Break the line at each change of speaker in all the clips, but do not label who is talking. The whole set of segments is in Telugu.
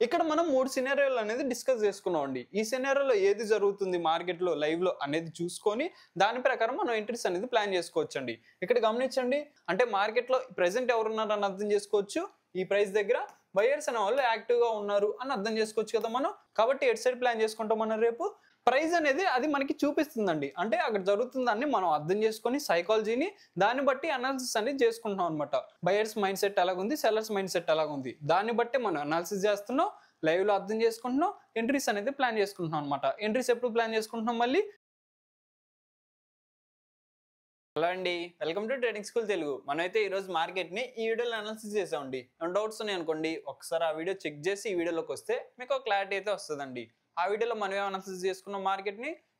ఇక్కడ మనం 3 సినారియోలు అనేది డిస్కస్ చేసుకున్నామండి. ఈ సినారియోలో ఏది జరుగుతుంది మార్కెట్‌లో లైవ్‌లో అనేది చూసుకొని దాని ప్రకారం మనం ఎంట్రీస్ అనేది ప్లాన్ చేసుకోవచ్చండి. ఇక్కడ గమనించండి అంటే మార్కెట్‌లో ప్రెజెంట్ ఎవరున్నారని అర్థం చేసుకోవచ్చు. ఈ ప్రైస్ దగ్గర బయర్స్ అనే వాళ్ళు యాక్టివ్‌గా ఉన్నారు అని అర్థం చేసుకోవచ్చు కదా మనం. కాబట్టి ఎటు సైడ్ ప్లాన్ చేసుకుంటాం మనం రేపు ప్రైస్ అనేది అది మనకి చూపిస్తుందండి. అంటే అక్కడ జరుగుతుందాన్ని మనం అర్థం చేసుకొని సైకాలజీని దాన్ని బట్టి అనాలిసిస్ అనేది చేసుకుంటున్నాం అనమాట. బయర్స్ మైండ్ సెట్ ఎలాగుంది, సెల్లర్స్ మైండ్ సెట్ ఎలాగుంది దాన్ని బట్టి మనం అనాలిసిస్ చేస్తున్నాం, లైవ్‌లో అర్థం చేసుకుంటున్నాం, ఎంట్రీస్ అనేది ప్లాన్ చేసుకుంటున్నాం అనమాట. ఎంట్రీస్ ఎప్పుడు ప్లాన్ చేసుకుంటున్నాం మళ్ళీ హలో అండి, welcome to trading school Telugu. మనమైతే ఈరోజు మార్కెట్ని ఈ వీడియోలో అనాలిసిస్ చేసామండి. ఏమైనా డౌట్స్ ఉన్నాయి అనుకోండి, ఒకసారి ఆ వీడియో చెక్ చేసి ఈ వీడియోలోకి వస్తే మీకు ఒక క్లారిటీ అయితే వస్తుందండి. ఆ వీడియోలో మనం ఏం అనాలిసిస్ చేసుకున్నాం,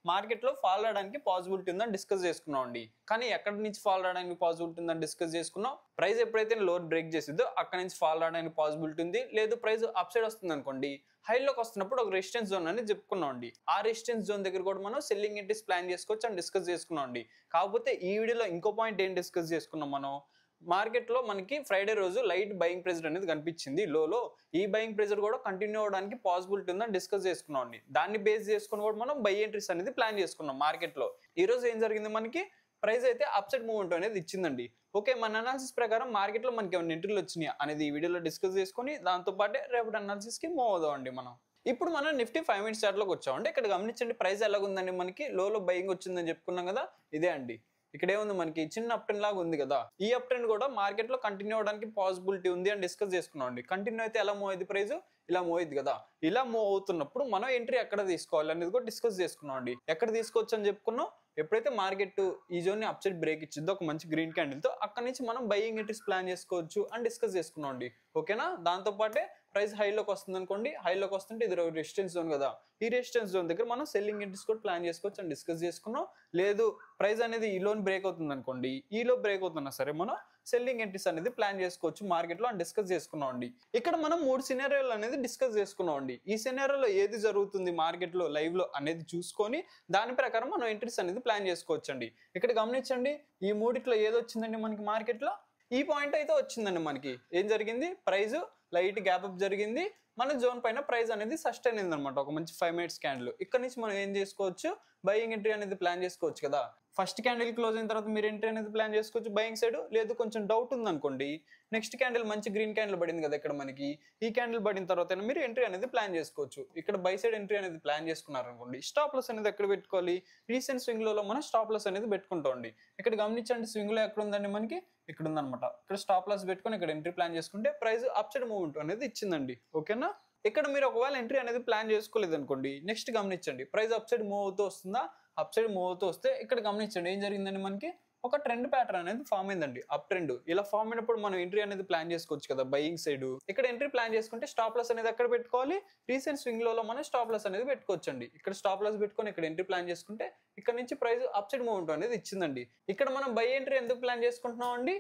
మార్కెట్లో ఫాల్ అవడానికి పాసిబిలిటీ ఉందని డిస్కస్ చేసుకున్నాం అండి. కానీ ఎక్కడి నుంచి ఫాల్ అవడానికి పాసిబిలిటీ ఉందని డిస్కస్ చేసుకున్నాం. ప్రైస్ ఎప్పుడైతే లోడ్ బ్రేక్ చేసిద్దో అక్కడ నుంచి ఫాల్ అవడానికి పాసిబిలిటీ ఉంది. లేదు ప్రైస్ అప్ సైడ్ వస్తుంది అనుకోండి, హైలోకి వస్తున్నప్పుడు ఒక రెసిస్టెన్స్ జోన్ అనేది చెప్పుకున్నాం అండి. ఆ రెసిస్టెన్స్ జోన్ దగ్గర కూడా మనం సెల్లింగ్ ఎంట్రీస్ ప్లాన్ చేసుకోవచ్చు అని డిస్కస్ చేసుకున్నాం అండి. కాకపోతే ఈ వీడియోలో ఇంకో పాయింట్ ఏం డిస్కస్ చేసుకున్నాం మనం, మార్కెట్లో మనకి ఫ్రైడే రోజు లైట్ బయింగ్ ప్రెజర్ అనేది కనిపించింది లోలో. ఈ బయింగ్ ప్రెజర్ కూడా కంటిన్యూ అవడానికి పాసిబిలిటీ ఉందని డిస్కస్ చేసుకున్నాం అండి. దాన్ని బేస్ చేసుకుని కూడా మనం బై ఎంట్రీస్ అనేది ప్లాన్ చేసుకున్నాం మార్కెట్లో. ఈ రోజు ఏం జరిగింది, మనకి ప్రైస్ అయితే అప్సైడ్ మూవ్మెంట్ అనేది ఇచ్చిందండి. ఓకే, మన అనాలిసిస్ ప్రకారం మార్కెట్లో మనకి ఏమైనా ఎంట్రీలు వచ్చినాయి అనేది ఈ వీడియోలో డిస్కస్ చేసుకుని దాంతో పాటే రేపటి అనాలిసిస్కి మూవ్ అవుదామండి మనం. ఇప్పుడు మనం నిఫ్టీ 5 మినిట్స్ చార్ట్లోకి వచ్చామండి. ఇక్కడ గమనించండి ప్రైస్ ఎలాగుందండి, మనకి లోలో బయింగ్ వచ్చిందని చెప్పుకున్నాం కదా, ఇదే అండి. ఇక్కడ ఏముంది, మనకి చిన్న అప్ ట్రెండ్ లాగా ఉంది కదా, ఈ అప్ ట్రెండ్ కూడా మార్కెట్ లో కంటిన్యూ అవడానికి పాసిబిలిటీ ఉంది అని డిస్కస్ చేసుకున్నాం అండి. కంటిన్యూ అయితే ఎలా మూవ్ అయింది, ప్రైస్ ఇలా మూవ్ అయింది కదా, ఇలా మూవ్ అవుతున్నప్పుడు మనం ఎంట్రీ ఎక్కడ తీసుకోవాలి అనేది కూడా డిస్కస్ చేసుకున్నాం అండి. ఎక్కడ తీసుకోవచ్చు అని చెప్పుకున్నాం, ఎప్పుడైతే మార్కెట్ ఈ జోన్ ని అప్ సైడ్ బ్రేక్ ఇచ్చిందో ఒక మంచి గ్రీన్ క్యాండిల్ తో, అక్కడ నుంచి మనం బయింగ్ ఎంట్రీస్ ప్లాన్ చేసుకోవచ్చు అని డిస్కస్ చేసుకున్నాం అండి. ఓకేనా, దాంతో పాటే ప్రైస్ హైలోకి వస్తుంది అనుకోండి, హైలోకి వస్తుంటే ఇది రెసిస్టెన్స్ జోన్ కదా, ఈ రెసిస్టెన్స్ జోన్ దగ్గర మనం సెల్లింగ్ ఎంట్రీస్ కూడా ప్లాన్ చేసుకోవచ్చు అని డిస్కస్ చేసుకున్నాం. లేదు ప్రైస్ అనేది ఈ లోన్ బ్రేక్ అవుతుంది అనుకోండి, ఈ లో బ్రేక్ అవుతున్నా సరే మనం సెల్లింగ్ ఎంట్రీస్ అనేది ప్లాన్ చేసుకోవచ్చు మార్కెట్ లో అని డిస్కస్ చేసుకున్నాం అండి. ఇక్కడ మనం 3 సినారియోలు అనేది డిస్కస్ చేసుకున్నాం అండి. ఈ సినారియోలో ఏది జరుగుతుంది మార్కెట్ లో లైవ్ లో అనేది చూసుకొని దాని ప్రకారం మనం ఎంట్రీస్ అనేది ప్లాన్ చేసుకోవచ్చు అండి. ఇక్కడ గమనించండి, ఈ మూడిట్లో ఏది వచ్చిందండి మనకి మార్కెట్ లో, ఈ పాయింట్ అయితే వచ్చిందండి. మనకి ఏం జరిగింది, ప్రైస్ లైట్ గ్యాప్ అప్ జరిగింది, మన జోన్ పైన ప్రైస్ అనేది సస్టైన్ అయింది అనమాట. ఒక మంచి 5 మినిట్స్ క్యాండిల్ ఇక్కడ నుంచి మనం ఏం చేసుకోవచ్చు, బయింగ్ ఎంట్రీ అనేది ప్లాన్ చేసుకోవచ్చు కదా. ఫస్ట్ క్యాండిల్ క్లోజ్ అయిన తర్వాత మీరు ఎంట్రీ అనేది ప్లాన్ చేసుకోవచ్చు బయింగ్ సైడ్. లేదు కొంచెం డౌట్ ఉంది అనుకోండి, నెక్స్ట్ క్యాండిల్ మంచి గ్రీన్ క్యాండిల్ పడింది కదా ఇక్కడ మనకి, ఈ క్యాండిల్ పడిన తర్వాత మీరు ఎంట్రీ అనేది ప్లాన్ చేసుకోవచ్చు. ఇక్కడ బై సైడ్ ఎంట్రీ అనేది ప్లాన్ చేసుకున్నారు అనుకోండి, స్టాప్ లాస్ అనేది ఎక్కడ పెట్టుకోవాలి, రీసెంట్ స్వింగ్ లో మనం స్టాప్ లాస్ అనేది పెట్టుకుంటామండి. ఇక్కడ గమనించండి స్వింగ్ లో ఎక్కడ ఉందండి, మనకి ఇక్కడ ఉందన్నమాట. ఇక్కడ స్టాప్ లాస్ పెట్టుకొని ఇక్కడ ఎంట్రీ ప్లాన్ చేసుకుంటే ప్రైస్ అప్ సైడ్ మూవ్మెంట్ అనేది ఇచ్చిందండి. ఓకేనా, ఇక్కడ మీరు ఒకవేళ ఎంట్రీ అనేది ప్లాన్ చేసుకోలేదు అనుకోండి, నెక్స్ట్ గమనించండి ప్రైస్ అప్ సైడ్ మూవ్ అవుతూ వస్తుందా, అప్ సైడ్ మూవ్ అవుతూ వస్తే ఇక్కడ గమనించండి ఏం జరిగిందండి, మనకి ఒక ట్రెండ్ ప్యాటర్న్ అనేది ఫామ్ అయిందండి. అప్ ట్రెండ్ ఇలా ఫామ్ అయినప్పుడు మనం ఎంట్రీ అనేది ప్లాన్ చేసుకోవచ్చు కదా బయింగ్ సైడ్. ఇక్కడ ఎంట్రీ ప్లాన్ చేసుకుంటే స్టాప్ లాస్ అనేది ఎక్కడ పెట్టుకోవాలి, రీసెంట్ స్వింగ్ లో మనం స్టాప్ లాస్ అనేది పెట్టుకోవచ్చు అండి. ఇక్కడ స్టాప్ లాస్ పెట్టుకొని ఇక్కడ ఎంట్రీ ప్లాన్ చేసుకుంటే ఇక్కడ నుంచి ప్రైస్ అప్ సైడ్ మూవ్మెంట్ అనేది ఇచ్చిందండి. ఇక్కడ మనం బై ఎంట్రీ ఎందుకు ప్లాన్ చేసుకుంటున్నాం అండి,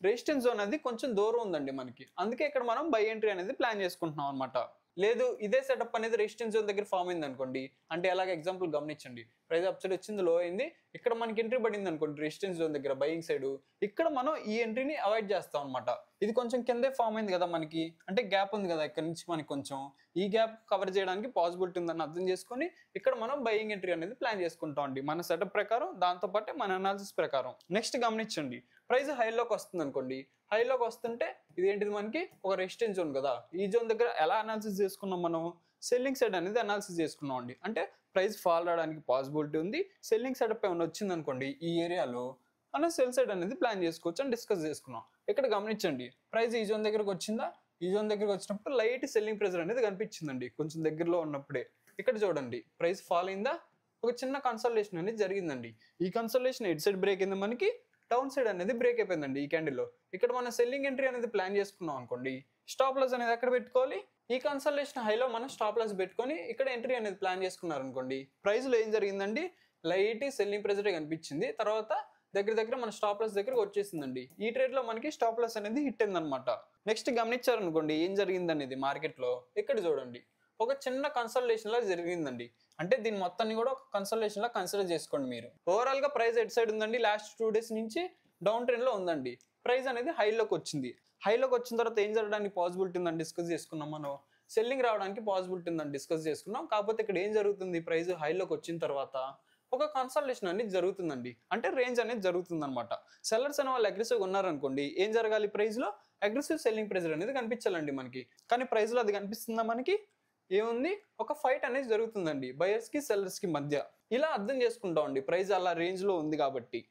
రెసిస్టెన్స్ జోన్ అనేది కొంచెం దూరం ఉందండి మనకి, అందుకే ఇక్కడ మనం బై ఎంట్రీ అనేది ప్లాన్ చేసుకుంటున్నాం అనమాట. లేదు ఇదే సెటప్ అనేది రెసిస్టెన్స్ జోన్ దగ్గర ఫామ్ అయింది అనుకోండి, అంటే అలాగే ఎగ్జాంపుల్ గమనించండి, ప్రైస్ అప్ సైడ్ వచ్చింది, లో అయింది, ఇక్కడ మనకి ఎంట్రీ పడింది అనుకోండి రెసిస్టెన్స్ జోన్ దగ్గర బయింగ్ సైడ్, ఇక్కడ మనం ఈ ఎంట్రీని అవాయిడ్ చేస్తాం అనమాట. ఇది కొంచెం కిందే ఫామ్ అయింది కదా మనకి, అంటే గ్యాప్ ఉంది కదా ఇక్కడ నుంచి మనకి కొంచెం, ఈ గ్యాప్ కవర్ చేయడానికి పాసిబిలిటీ ఉందని అర్థం చేసుకొని ఇక్కడ మనం బయింగ్ ఎంట్రీ అనేది ప్లాన్ చేసుకుంటాం అండి మన సెటప్ ప్రకారం, దాంతో పాటు మన అనాలిసిస్ ప్రకారం. నెక్స్ట్ గమనించండి, ప్రైస్ హైలోకి వస్తుంది అనుకోండి, హైలోకి వస్తుంటే ఇదేంటిది మనకి ఒక రెసిస్టెన్స్ జోన్ కదా, ఈ జోన్ దగ్గర ఎలా అనాలిసిస్ చేసుకున్నాం మనం, సెల్లింగ్ సైడ్ అనేది అనాలిసిస్ చేసుకున్నాం అండి. అంటే ప్రైస్ ఫాల్ అవడానికి పాసిబిలిటీ ఉంది, సెల్లింగ్ సెటప్ ఏమైనా వచ్చింది అనుకోండి ఈ ఏరియాలో మనం సెల్ సైడ్ అనేది ప్లాన్ చేసుకోవచ్చు అని డిస్కస్ చేసుకున్నాం. ఇక్కడ గమనించండి ప్రైస్ ఈ జోన్ దగ్గరకు వచ్చిందా, ఈ జోన్ దగ్గరకు వచ్చినప్పుడు లైట్ సెల్లింగ్ ప్రెజర్ అనేది కనిపించిందండి కొంచెం దగ్గరలో ఉన్నప్పుడే. ఇక్కడ చూడండి ప్రైస్ ఫాల్ అయిందా, ఒక చిన్న కన్సల్టేషన్ అనేది జరిగిందండి. ఈ కన్సల్టేషన్ ఎడ్ సైడ్ బ్రేక్ అయింది, మనకి డౌన్ సైడ్ అనేది బ్రేక్ అయిపోయిందండి ఈ క్యాండిల్లో. ఇక్కడ మనం సెల్లింగ్ ఎంట్రీ అనేది ప్లాన్ చేసుకున్నాం అనుకోండి, స్టాప్ లాస్ అనేది ఎక్కడ పెట్టుకోవాలి, ఈ కన్సల్టేషన్ హైలో మనం స్టాప్ లాస్ పెట్టుకొని ఇక్కడ ఎంట్రీ అనేది ప్లాన్ చేసుకున్నారు అనుకోండి, ప్రైస్ లో ఏం జరిగిందండి, లైట్ సెల్లింగ్ ప్రెజర్ కనిపించింది, తర్వాత దగ్గర మన స్టాప్ లాస్ దగ్గరకు వచ్చేసిందండి. ఈ ట్రేడ్ లో మనకి స్టాప్ లాస్ అనేది హిట్ అయింది అనమాట. నెక్స్ట్ గమనించారు అనుకోండి ఏం జరిగింది అనేది మార్కెట్ లో, ఇక్కడ చూడండి ఒక చిన్న కన్సల్టేషన్ లా జరిగిందండి. అంటే దీని మొత్తాన్ని కూడా ఒక కన్సల్టేషన్ లా కన్సిడర్ చేసుకోండి మీరు. ఓవరాల్ గా ప్రైస్ ఎట్ సైడ్ ఉందండి, లాస్ట్ 2 డేస్ నుంచి డౌన్ ట్రెండ్ లో ఉందండి. ప్రైస్ అనేది హైలోకి వచ్చింది, హైలోకి వచ్చిన తర్వాత ఏం జరగడానికి పాసిబిలిటీ ఉందని డిస్కస్ చేసుకున్నాం మనం, సెల్లింగ్ రావడానికి పాసిబిలిటీ ఉందని డిస్కస్ చేసుకున్నాం. కాకపోతే ఇక్కడ ఏం జరుగుతుంది, ప్రైస్ హైలోకి వచ్చిన తర్వాత ఒక కన్సల్టేషన్ అనేది జరుగుతుందండి. అంటే రేంజ్ అనేది జరుగుతుందన్నమాట. సెల్లర్స్ అనే వాళ్ళు అగ్రెసివ్గా ఉన్నారనుకోండి, ఏం జరగాలి, ప్రైస్లో అగ్రెసివ్ సెల్లింగ్ ప్రెజర్ అనేది కనిపించాలండి మనకి. కానీ ప్రైస్లో అది కనిపిస్తుందా మనకి? ఏముంది, ఒక ఫైట్ అనేది జరుగుతుందండి బయర్స్కి సెల్లర్స్కి మధ్య. ఇలా అర్థం చేసుకుంటామండి ప్రైస్ అలా రేంజ్లో ఉంది కాబట్టి.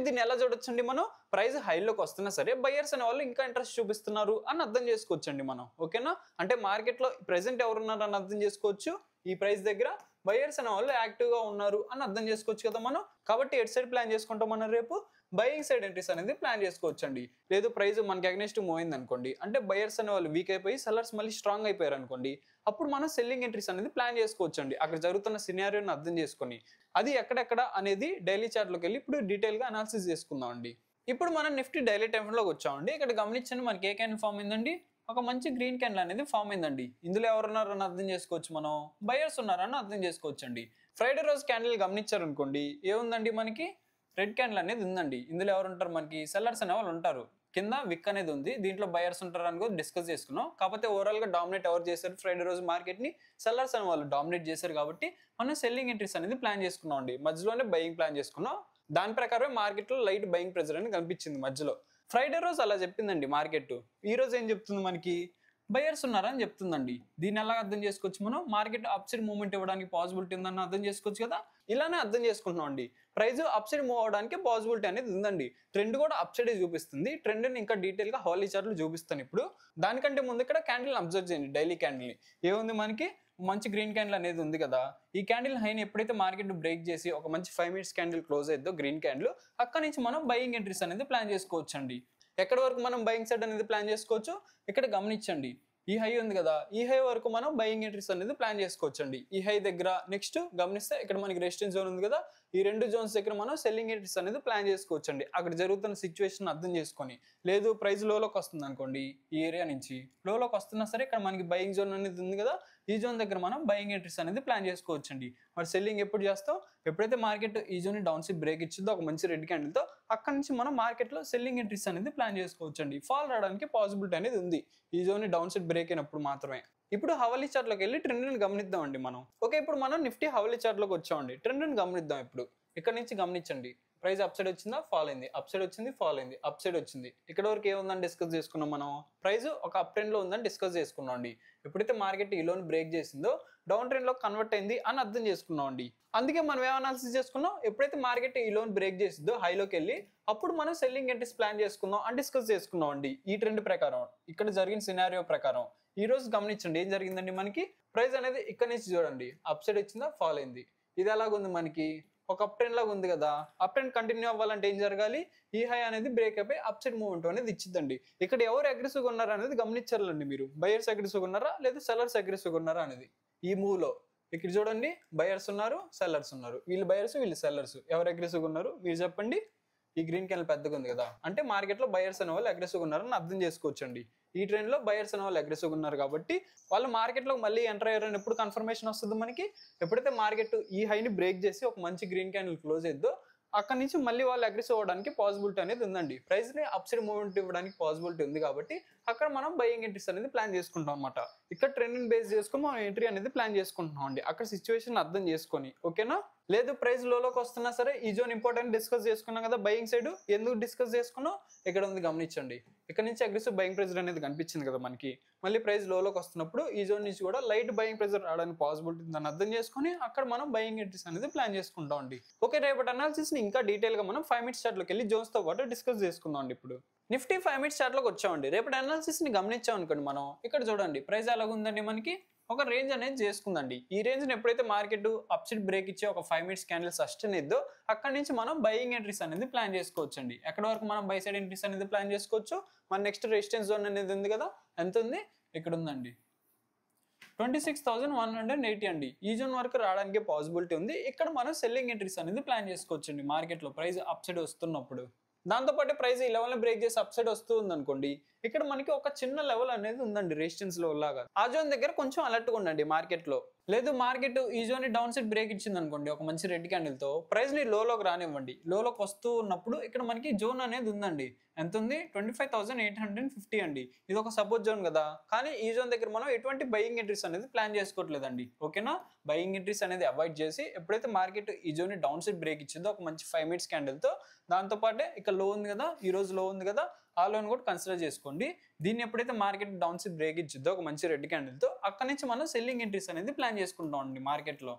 దీన్ని ఎలా చూడొచ్చండి మనం, ప్రైస్ హైలోకి వస్తున్నా సరే బయర్స్ అనే వాళ్ళు ఇంకా ఇంట్రెస్ట్ చూపిస్తున్నారు అని అర్థం చేసుకోవచ్చండి మనం. ఓకేనా, అంటే మార్కెట్లో ప్రెసెంట్ ఎవరున్నారు అని అర్థం చేసుకోవచ్చు. ఈ ప్రైస్ దగ్గర బయర్స్ అనే వాళ్ళు యాక్టివ్గా ఉన్నారు అని అర్థం చేసుకోవచ్చు కదా మనం. కాబట్టి ఎట్ సైడ్ ప్లాన్ చేసుకుంటాం మనం, రేపు బయింగ్ సైడ్ ఎంట్రీస్ అనేది ప్లాన్ చేసుకోవచ్చు అండి. లేదు ప్రైస్ మనకి అగ్నెస్ట్ మూవ్ అయింది అనుకోండి, అంటే బయర్స్ అనే వాళ్ళు వీక్ అయిపోయి సెల్లర్స్ మళ్ళీ స్ట్రాంగ్ అయిపోయారు అనుకోండి, అప్పుడు మనం సెల్లింగ్ ఎంట్రీస్ అనేది ప్లాన్ చేసుకోవచ్చు అండి. అక్కడ జరుగుతున్న సినారియోని అర్థం చేసుకొని అది ఎక్కడెక్కడ అనేది డైలీ చార్ట్లోకి వెళ్ళి ఇప్పుడు డీటెయిల్గా అనాలిసిస్ చేసుకుందాం అండి. ఇప్పుడు మనం నిఫ్టీ డైలీ టైంలోకి వచ్చామండి. ఇక్కడ గమనించండి, మనకి ఏ క్యాండిల్ ఫామ్ అయిందండి, ఒక మంచి గ్రీన్ క్యాండిల్ అనేది ఫామ్ అయిందండి. ఇందులో ఎవరున్నారని అర్థం చేసుకోవచ్చు, మనం బయర్స్ ఉన్నారని అర్థం చేసుకోవచ్చు అండి. ఫ్రైడే రోజు క్యాండిల్ గమనించారు అనుకోండి, ఏముందండి మనకి రెడ్ క్యాండిల్ అనేది ఉందండి. ఇందులో ఎవరు ఉంటారు, మనకి సెల్లర్స్ అనే వాళ్ళు ఉంటారు. కింద విక్ అనేది ఉంది, దీంట్లో బయర్స్ ఉంటారు అని కూడా డిస్కస్ చేసుకున్నాం. కాకపోతే ఓవరాల్ గా డామినేట్ ఎవరు చేశారు ఫ్రైడే రోజు మార్కెట్ ని, సెల్లర్స్ అనే వాళ్ళు డామినేట్ చేశారు. కాబట్టి మనం సెల్లింగ్ ఎంట్రీస్ అనేది ప్లాన్ చేసుకున్నాం అండి. మధ్యలోనే బయింగ్ ప్లాన్ చేసుకున్నాం. దాని ప్రకారమే మార్కెట్ లో లైట్ బయింగ్ ప్రెజర్ అని కనిపించింది మధ్యలో. ఫ్రైడే రోజు అలా చెప్పిందండి మార్కెట్. ఈ రోజు ఏం చెప్తుంది మనకి, బయర్స్ ఉన్నారని చెప్తుందండి. దీన్ని ఎలా అర్థం చేసుకోవచ్చు మనం, మార్కెట్ అప్ సైడ్ మూవ్మెంట్ ఇవ్వడానికి పాసిబిలిటీ ఉందని అర్థం చేసుకోవచ్చు కదా. ఇలానే అర్థం చేసుకుంటున్నాం అండి. ప్రైస్ అప్ సైడ్ మూవ్ అవడానికి పాసిబిలిటీ అనేది ఉందండి. ట్రెండ్ కూడా అప్ సైడ్ చూపిస్తుంది. ట్రెండ్ ని ఇంకా డీటెయిల్ గా హాలీ చార్ట్లు చూపిస్తాను ఇప్పుడు. దానికంటే ముందు ఇక్కడ క్యాండిల్ అబ్జర్వ్ చేయండి, డైలీ క్యాండిల్ ఏముంది మనకి, మంచి గ్రీన్ క్యాండిల్ అనేది ఉంది కదా. ఈ క్యాండిల్ హైని ఎప్పుడైతే మార్కెట్ బ్రేక్ చేసి ఒక మంచి 5 minutes క్యాండిల్ క్లోజ్ అయిద్దో గ్రీన్ క్యాండిల్, అక్కడ నుంచి మనం బయింగ్ ఎంట్రీస్ అనేది ప్లాన్ చేసుకోవచ్చు అండి. ఎక్కడి వరకు మనం బయింగ్ సైడ్ అనేది ప్లాన్ చేసుకోవచ్చు, ఇక్కడ గమనించండి, ఈ హై ఉంది కదా, ఈ హై వరకు మనం బయింగ్ ఎంట్రీస్ అనేది ప్లాన్ చేసుకోవచ్చు అండి. ఈ హై దగ్గర నెక్స్ట్ గమనిస్తే ఇక్కడ మనకి రెసిస్టెన్స్ జోన్ ఉంది కదా, ఈ రెండు జోన్స్ దగ్గర మనం సెల్లింగ్ ఎంట్రీస్ అనేది ప్లాన్ చేసుకోవచ్చు అండి. అక్కడ జరుగుతున్న సిచ్యువేషన్ అర్థం చేసుకొని. లేదు ప్రైస్ లోలోకి వస్తుంది అనుకోండి, ఈ ఏరియా నుంచి లోలోకి వస్తున్నా సరే ఇక్కడ మనకి బయింగ్ జోన్ అనేది ఉంది కదా, ఈ జోన్ దగ్గర మనం బయింగ్ ఎంట్రీస్ అనేది ప్లాన్ చేసుకోవచ్చు అండి. మరి సెల్లింగ్ ఎప్పుడు చేస్తాం, ఎప్పుడైతే మార్కెట్ ఈ జోన్ డౌన్ సైడ్ బ్రేక్ ఇచ్చిందో ఒక మంచి రెడ్ క్యాండిల్ తో, అక్కడ నుంచి మనం మార్కెట్ లో సెల్లింగ్ ఎంట్రీస్ అనేది ప్లాన్ చేసుకోవచ్చు అండి. ఫాల్ రావడానికి పాసిబిలిటీ అనేది ఉంది ఈ జోన్ డౌన్ సైడ్ బ్రేక్ అయినప్పుడు మాత్రమే. ఇప్పుడు హవాలీ చార్ట్ లోకి వెళ్ళి ట్రెండ్ ని గమనిద్దాం అండి మనం. ఓకే, ఇప్పుడు మనం నిఫ్టీ హవాలీ చార్ట్ లోకి వచ్చామండి. ట్రెండ్ ని గమనిద్దాం. ఇప్పుడు ఇక్కడ నుంచి గమనించండి, ప్రైస్ అప్ సైడ్ వచ్చిందా, ఫాల్ అయింది, అప్ సైడ్ వచ్చింది, ఫాల్ అయింది, అప్ సైడ్ వచ్చింది. ఇక్కడ వరకు ఏముందని డిస్కస్ చేసుకున్నాం మనం, ప్రైస్ ఒక అప్ ట్రెండ్ లో ఉందని డిస్కస్ చేసుకున్నాం అండి. ఎప్పుడైతే మార్కెట్ ఈ లోన్ బ్రేక్ చేసిందో డౌన్ ట్రెండ్ లో కన్వర్ట్ అయింది అని అర్థం చేసుకున్నాం అండి. అందుకే మనం ఏం అనాలిసిస్ చేసుకున్నాం, ఎప్పుడైతే మార్కెట్ ఈ లోన్ బ్రేక్ చేసిందో హైలోకి వెళ్ళి అప్పుడు మనం సెల్లింగ్ ఎంట్రీస్ ప్లాన్ చేసుకుందాం అని డిస్కస్ చేసుకున్నాం అండి. ఈ ట్రెండ్ ప్రకారం ఇక్కడ జరిగిన సినారియో ప్రకారం ఈ రోజు గమనించండి ఏం జరిగిందండి. మనకి ప్రైస్ అనేది ఇక్కడ నుంచి చూడండి, అప్ సైడ్ వచ్చిందా, ఫాల్ అయింది. ఇది ఎలాగుంది మనకి, ఒక అప్ ట్రెండ్ లాగా ఉంది కదా. అప్ ట్రెండ్ కంటిన్యూ అవ్వాలంటే ఏం జరగాలి, ఈ హై అనేది బ్రేక్ అయిపోయి అప్ సైడ్ మూవ్మెంట్ అనేది ఇచ్చిద్దండి. ఇక్కడ ఎవరు అగ్రెసివ్గా ఉన్నారా అనేది గమనించాలండి మీరు. బయర్స్ అగ్రెసివ్గా ఉన్నారా లేదా సెల్లర్స్ అగ్రెసివ్గా ఉన్నారా అనేది ఈ మూవ్ లో. ఇక్కడ చూడండి, బయర్స్ ఉన్నారు, సెల్లర్స్ ఉన్నారు. వీళ్ళు బయర్స్, వీళ్ళు సెల్లర్స్. ఎవరు అగ్రెసివ్గా ఉన్నారు మీరు చెప్పండి. ఈ గ్రీన్ క్యాండిల్ పెద్దగా ఉంది కదా, అంటే మార్కెట్ లో బయర్స్ అనే వాళ్ళు అగ్రెసివ్గా ఉన్నారని అర్థం చేసుకోవచ్చు అండి. ఈ ట్రెండ్ లో బయర్స్ అనే వాళ్ళు అగ్రెసివ్గా ఉన్నారు కాబట్టి వాళ్ళు మార్కెట్ లో మళ్ళీ ఎంటర్ అయ్యారని ఎప్పుడు కన్ఫర్మేషన్ వస్తుంది మనకి, ఎప్పుడైతే మార్కెట్ ఈ హైని బ్రేక్ చేసి ఒక మంచి గ్రీన్ క్యాండిల్ క్లోజ్ అయిద్దో అక్కడ నుంచి మళ్ళీ వాళ్ళు అగ్రెసివ్ అవ్వడానికి పాసిబిలిటీ అనేది ఉందండి. ప్రైస్ ని అప్ సైడ్ మూవ్మెంట్ ఇవ్వడానికి పాసిబిలిటీ ఉంది కాబట్టి అక్కడ మనం బయింగ్ ఎంట్రీస్ అనేది ప్లాన్ చేసుకుంటాం అనమాట. ఇక్కడ ట్రెండ్ బేస్ చేసుకుని మనం ఎంట్రీ అనేది ప్లాన్ చేసుకుంటున్నాం అండి, అక్కడ సిచ్యువేషన్ అర్థం చేసుకొని. ఓకేనా, లేదు ప్రైస్ లోలోకి వస్తున్నా సరే ఈ జోన్ ఇంపార్టెంట్ డిస్కస్ చేసుకున్నాం కదా. బయింగ్ సైడ్ ఎందుకు డిస్కస్ చేసుకున్నాం, ఇక్కడ ఉంది గమనించండి. ఇక్కడ నుంచి అగ్రెసివ్ బయింగ్ ప్రెజర్ అనేది కనిపించింది కదా మనకి. మళ్ళీ ప్రైస్ లోలోకి వస్తున్నప్పుడు ఈ జోన్ నుంచి కూడా లైట్ బయింగ్ ప్రెజర్ రావడానికి పాసిబిలిటీ ఉందని అర్థం చేసుకుని అక్కడ మనం బయింగ్ ఎంట్రీస్ అనేది ప్లాన్ చేసుకుంటాం అండి. ఓకే, రేపటి అనాలిసిస్ ని ఇంకా డీటెయిల్ గా మనం 5 minutes చార్ట్ లోకి వెళ్ళి జోన్స్ తో పాటు డిస్కస్ చేసుకుందాం అండి. ఇప్పుడు నిఫ్టీ 5 minutes చార్ట్ లోకి వచ్చామండి. రేపటి అనాలిసిస్ ని గమనించాం అనుకోండి మనం, ఇక్కడ చూడండి ప్రైస్ ఎలాగుందండి మనకి, ఒక రేంజ్ అనేది చేసుకుందండి. ఈ రేంజ్ ని ఎప్పుడైతే మార్కెట్ అప్ సైడ్ బ్రేక్ ఇచ్చి ఒక 5 minutes క్యాండిల్ సస్టైన్ ఇద్దో అక్కడ నుంచి మనం బయింగ్ ఎంట్రీస్ అనేది ప్లాన్ చేసుకోవచ్చు అండి. ఎక్కడ వరకు మనం బై సైడ్ ఎంట్రీస్ అనేది ప్లాన్ చేసుకోవచ్చు, మన నెక్స్ట్ రెసిస్టెన్స్ జోన్ అనేది ఉంది కదా, ఎంత ఉంది, ఇక్కడ ఉందండి 26,180 అండి. ఈ జోన్ వరకు రావడానికి పాసిబిలిటీ ఉంది. ఇక్కడ మనం సెల్లింగ్ ఎంట్రీస్ అనేది ప్లాన్ చేసుకోవచ్చు అండి మార్కెట్ లో ప్రైస్ అప్ సైడ్ వస్తున్నప్పుడు. దాంతోపాటు ప్రైస్ ఈ లెవెల్ బ్రేక్ చేసి అప్ సైడ్ వస్తుంది అనుకోండి, ఇక్కడ మనకి ఒక చిన్న లెవెల్ అనేది ఉందండి రెసిస్టెన్స్ లో లాగా. ఆ జోన్ దగ్గర కొంచెం అలర్ట్ గా ఉండండి మార్కెట్ లో. లేదు మార్కెట్ ఈ జోన్ డౌన్ సైడ్ బ్రేక్ ఇచ్చింది అనుకోండి ఒక మంచి రెడ్ క్యాండిల్ తో, ప్రైస్ ని లోకి రానివ్వండి. లోకి వస్తూ ఉన్నప్పుడు ఇక్కడ మనకి జోన్ అనేది ఉందండి. ఎంత ఉంది? 25,850 అండి. ఇది ఒక సపోర్ట్ జోన్ కదా, కానీ ఈ జోన్ దగ్గర మనం ఎటువంటి బయింగ్ ఎంట్రీస్ అనేది ప్లాన్ చేసుకోవట్లేదండి. ఓకేనా? బయింగ్ ఎంట్రీస్ అనేది అవాయిడ్ చేసి ఎప్పుడైతే మార్కెట్ ఈ జోన్ డౌన్ సైడ్ బ్రేక్ ఇచ్చిందో ఒక మంచి 5 మినిట్స్ క్యాండిల్ తో, దాంతో పాటే ఇక్కడ లో ఉంది కదా, ఈ రోజు లో ఉంది కదా, ఆ లోన్ కూడా కన్సిడర్ చేసుకోండి. దీన్ని ఎప్పుడైతే మార్కెట్ డౌన్ సైడ్ బ్రేక్ ఇచ్చిద్దో ఒక మంచి రెడ్ క్యాండిల్ తో, అక్కడ నుంచి మనం సెల్లింగ్ ఎంట్రీస్ అనేది ప్లాన్ చేసుకుంటాం అండి మార్కెట్ లో.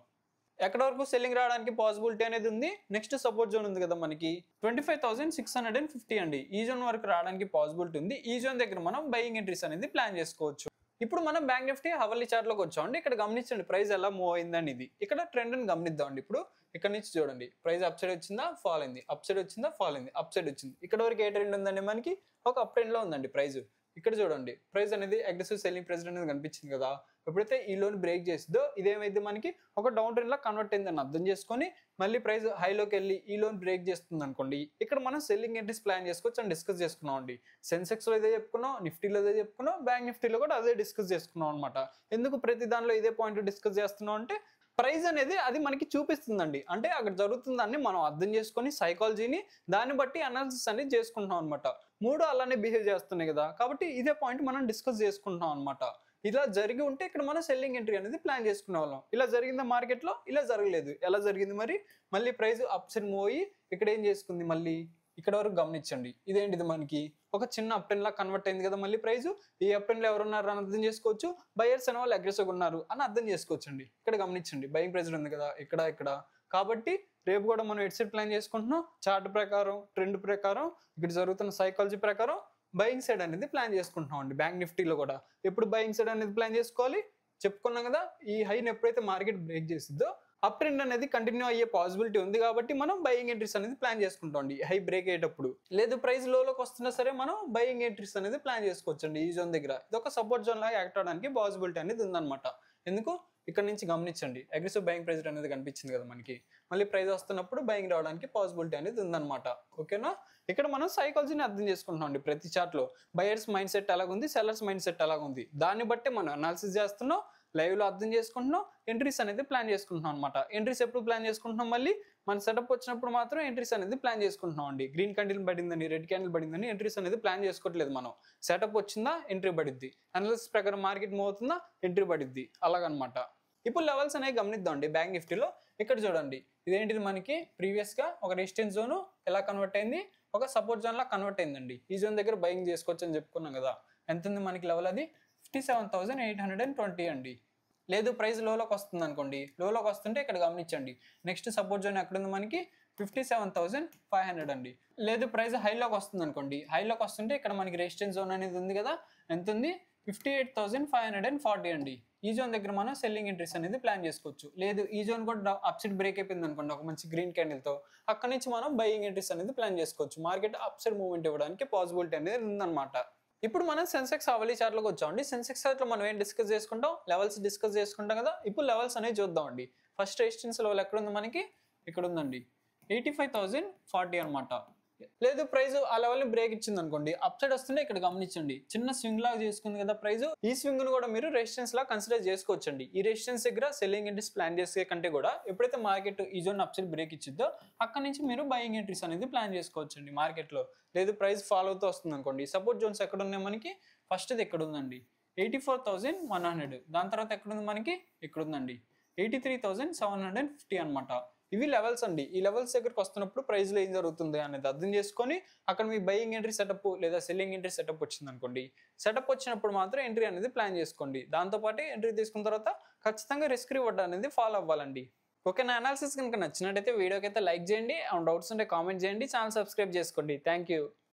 ఎక్కడ వరకు సెల్లింగ్ రావడానికి పాసిబిలిటీ అనేది ఉంది? నెక్స్ట్ సపోర్ట్ జోన్ ఉంది కదా మనకి 25,650 అండి. ఈ జోన్ వరకు రావడానికి పాసిబిలిటీ ఉంది. ఈ జోన్ దగ్గర మనం బయింగ్ ఎంట్రీస్ అనేది ప్లాన్ చేసుకోవచ్చు. ఇప్పుడు మనం బ్యాంక్ నిఫ్టీ హవర్లీ చార్ట్ లోకి వచ్చామండి. ఇక్కడ గమనించండి ప్రైస్ ఎలా మూవ్ అయిందని. ఇది ఇక్కడ ట్రెండ్ ని గమనిద్దామండి. ఇప్పుడు ఇక్కడ నుంచి చూడండి, ప్రైస్ అప్ సైడ్ వచ్చిందా, ఫాల్ అయింది, అప్ సైడ్ వచ్చిందా, ఫాల్ అయింది, అప్ సైడ్ వచ్చింది. ఇక్కడ వరకు ఏ ట్రెండ్ ఉందండి మనకి? ఒక అప్ ట్రెండ్ లో ఉందండి ప్రైస్. ఇక్కడ చూడండి ప్రైస్ అనేది అగ్రెసివ్ సెల్లింగ్ ప్రెస్ అనేది కనిపించింది కదా. ఎప్పుడైతే ఈ లోన్ బ్రేక్ చేసిందో ఇదేమైతే మనకి ఒక డౌన్ ట్రెండ్ లా కన్వర్ట్ అయిందని అర్థం చేసుకొని మళ్ళీ ప్రైస్ హైలోకి వెళ్ళి ఈ లోన్ బ్రేక్ చేస్తుంది అనుకోండి, ఇక్కడ మనం సెల్లింగ్ ఎంట్రీస్ ప్లాన్ చేసుకోవచ్చు అని డిస్కస్ చేసుకున్నాం అండి. సెన్సెక్స్ లో ఇదే చెప్పుకున్నాం, నిఫ్టీలో ఇదే చెప్పుకున్నాం, బ్యాంక్ నిఫ్టీలో కూడా అదే డిస్కస్ చేసుకున్నాం అనమాట. ఎందుకు ప్రతి దానిలో ఇదే పాయింట్ డిస్కస్ చేస్తున్నాం అంటే, ప్రైస్ అనేది అది మనకి చూపిస్తుందండి. అంటే అక్కడ జరుగుతుందాన్ని మనం అర్థం చేసుకొని సైకాలజీని దాన్ని బట్టి అనాలిసిస్ అనేది చేసుకుంటాం అనమాట. మూడు అలానే బిహేవ్ చేస్తున్నాయి కదా, కాబట్టి ఇదే పాయింట్ మనం డిస్కస్ చేసుకుంటాం అనమాట. ఇలా జరిగి ఉంటే ఇక్కడ మనం సెల్లింగ్ ఎంట్రీ అనేది ప్లాన్ చేసుకునే వాళ్ళం. ఇలా జరిగిందా మార్కెట్ లో? ఇలా జరగలేదు. ఎలా జరిగింది మరి? మళ్ళీ ప్రైస్ అప్స్ అండ్ మూవ్ అయ్యి ఇక్కడ ఏం చేసుకుంది? మళ్ళీ ఇక్కడ వరకు గమనించండి. ఇదేంటిది మనకి ఒక చిన్న అప్ ట్రెండ్ లా కన్వర్ట్ అయింది కదా. మళ్ళీ ప్రైస్ ఈ అప్ ట్రెండ్ లో ఎవరున్నారు అని అర్థం చేసుకోవచ్చు. బయర్స్ అనే వాళ్ళు అగ్రెసివ్ ఉన్నారు అని అర్థం చేసుకోవచ్చు అండి. ఇక్కడ గమనించండి బయింగ్ ప్రెజర్ ఉంది కదా ఇక్కడ. కాబట్టి రేపు కూడా మనం ఎట్ సైడ్ ప్లాన్ చేసుకుంటున్నాం. చార్ట్ ప్రకారం, ట్రెండ్ ప్రకారం, ఇక్కడ జరుగుతున్న సైకాలజీ ప్రకారం బయింగ్ సైడ్ అనేది ప్లాన్ చేసుకుంటున్నాం అండి. బ్యాంక్ నిఫ్టీలో కూడా ఎప్పుడు బయింగ్ సైడ్ అనేది ప్లాన్ చేసుకోవాలి చెప్పుకున్నాం కదా. ఈ హైని ఎప్పుడైతే మార్కెట్ బ్రేక్ చేసిద్దో అప్ ట్రెండ్ అనేది కంటిన్యూ అయ్యే పాసిబిలిటీ ఉంది కాబట్టి మనం బయింగ్ ఎంట్రీస్ అనేది ప్లాన్ చేసుకుంటాం అండి హై బ్రేక్ అయ్యేటప్పుడు. లేదు ప్రైస్ లోకి వస్తున్నా సరే మనం బయింగ్ ఎంట్రీస్ అనేది ప్లాన్ చేసుకోవచ్చు అండి. ఈ జోన్ దగ్గర ఇది ఒక సపోర్ట్ జోన్ లాగా యాక్ట్ అవడానికి పాసిబిలిటీ అనేది ఉందన్నమాట. ఎందుకు? ఇక్కడ నుంచి గమనించండి అగ్రెసివ్ బయింగ్ ప్రెజర్ అనేది కనిపించింది కదా మనకి. మళ్ళీ ప్రైస్ వస్తున్నప్పుడు బయింగ్ రావడానికి పాసిబిలిటీ అనేది ఉందన్నమాట. ఓకేనా? ఇక్కడ మనం సైకాలజీని అర్థం చేసుకుంటున్నాం అండి. ప్రతి చార్ట్ లో బయర్స్ మైండ్ సెట్ ఎలాగుంది, సెల్లర్స్ మైండ్ సెట్ ఎలాగుంది, దాన్ని బట్టి మనం అనాలిసిస్ చేస్తున్నాం, లైవ్ లో అర్థం చేసుకుంటున్నాం, ఎంట్రీస్ అనేది ప్లాన్ చేసుకుంటున్నాం అనమాట. ఎంట్రీస్ ఎప్పుడు ప్లాన్ చేసుకుంటున్నాం? మళ్ళీ మన సెటప్ వచ్చినప్పుడు మాత్రం ఎంట్రీస్ అనేది ప్లాన్ చేసుకుంటున్నాం అండి. గ్రీన్ క్యాండిల్ పడిందని, రెడ్ క్యాండిల్ పడిందని ఎంట్రీస్ అనేది ప్లాన్ చేసుకోవట్లేదు మనం. సెటప్ వచ్చిందా ఎంట్రీ పడిద్ది, అనాలిసిస్ ప్రకారం మార్కెట్ మూవ్ అవుతుందా ఎంట్రీ పడిద్ది, అలాగనమాట. ఇప్పుడు లెవెల్స్ అనేవి గమనిద్దాం అండి బ్యాంక్ నిఫ్టీలో. ఇక్కడ చూడండి ఇదేంటిది మనకి ప్రీవియస్ గా ఒక రెసిస్టెన్స్ జోన్ ఎలా కన్వర్ట్ అయింది, ఒక సపోర్ట్ జోన్ లా కన్వర్ట్ అయిందండి. ఈ జోన్ దగ్గర బయింగ్ చేసుకోవచ్చు అని చెప్పుకున్నాం కదా. ఎంత ఉంది మనకి లెవెల్? అది 57,820 అండి. లేదు ప్రైస్ లోకి వస్తుంది అనుకోండి, లోకి వస్తుంటే ఇక్కడ గమనించండి నెక్స్ట్ సపోర్ట్ జోన్ ఎక్కడ ఉంది మనకి 57,500 అండి. లేదు ప్రైస్ హైలోకి వస్తుంది అనుకోండి, హైలోకి వస్తుంటే ఇక్కడ మనకి రెసిస్టెన్స్ జోన్ అనేది ఉంది కదా. ఎంత ఉంది? 58,540 అండి. ఈ జోన్ దగ్గర మనం సెల్లింగ్ ఎంట్రీస్ అనేది ప్లాన్ చేసుకోవచ్చు. లేదు ఈ జోన్ కూడా అప్సైడ్ బ్రేక్ అయిపోయింది అనుకోండి ఒక మంచి గ్రీన్ క్యాండిల్ తో, అక్కడ నుంచి మనం బయింగ్ ఎంట్రీస్ అనేది ప్లాన్ చేసుకోవచ్చు. మార్కెట్ అప్సైడ్ మూవ్మెంట్ ఇవ్వడానికి పాసిబిలిటీ అనేది ఉందన్నమాట. ఇప్పుడు మనం సెన్సెక్స్ అవలీ చార్ట్ లోకి వచ్చామండి. సెన్సెక్స్ చార్ట్ లో మనం ఏం డిస్కస్ చేసుకుంటాం? లెవెల్స్ డిస్కస్ చేసుకుంటాం కదా. ఇప్పుడు లెవెల్స్ అనేవి చూద్దామండి. ఫస్ట్ రెసిస్టెన్స్ లెవెల్ ఎక్కడ ఉంది మనకి? ఇక్కడ ఉందండి 85,040 అనమాట. లేదు ప్రైస్ ఆ లెవెల్ ని బ్రేక్ ఇచ్చింది అనుకోండి, అప్ సైడ్ వస్తుంటే ఇక్కడ గమనించండి చిన్న స్వింగ్ లాగా చేసుకుంది కదా ప్రైస్. ఈ స్వింగ్ ను కూడా మీరు రెసిస్టెన్స్ లా కన్సిడర్ చేసుకోవచ్చండి. ఈ రెసిస్టెన్స్ దగ్గర సెల్లింగ్ ఎంట్రీస్ ప్లాన్ చేసే కంటే కూడా ఎప్పుడైతే మార్కెట్ ఈ జోన్ అప్ సైడ్ బ్రేక్ ఇచ్చిద్దో అక్కడ నుంచి మీరు బయింగ్ ఎంట్రీస్ అనేది ప్లాన్ చేసుకోవచ్చండి మార్కెట్ లో. లేదు ప్రైస్ ఫాలో అవుతూ వస్తుంది అనుకోండి, సపోర్ట్ జోన్స్ ఎక్కడ ఉన్నాయి మనకి? ఫస్ట్ ఇది ఎక్కడ ఉందండి 84,100. దాని తర్వాత ఎక్కడ ఉంది మనకి? ఇక్కడ ఉందండి 83,750 అనమాట. ఇవి లెవెల్స్ అండి. ఈ లెవెల్స్ దగ్గరకు వస్తున్నప్పుడు ప్రైస్ లో ఏం జరుగుతుంది అనేది అర్థం చేసుకొని అక్కడ మీ బయింగ్ ఎంట్రీ సెటప్ లేదా సెల్లింగ్ ఎంట్రీ సెటప్ వచ్చింది అనుకోండి, సెటప్ వచ్చినప్పుడు మాత్రం ఎంట్రీ అనేది ప్లాన్ చేసుకోండి. దాంతోపాటు ఎంట్రీ తీసుకున్న తర్వాత ఖచ్చితంగా రిస్క్ రివార్డ్ అనేది ఫాలో అవ్వాలండి. ఓకే, నా అనాలిసిస్ కనుక నచ్చినట్టయితే వీడియోకి అయితే లైక్ చేయండి, డౌట్స్ ఉంటే కామెంట్ చేయండి, ఛానల్ సబ్స్క్రైబ్ చేసుకోండి. Thank you.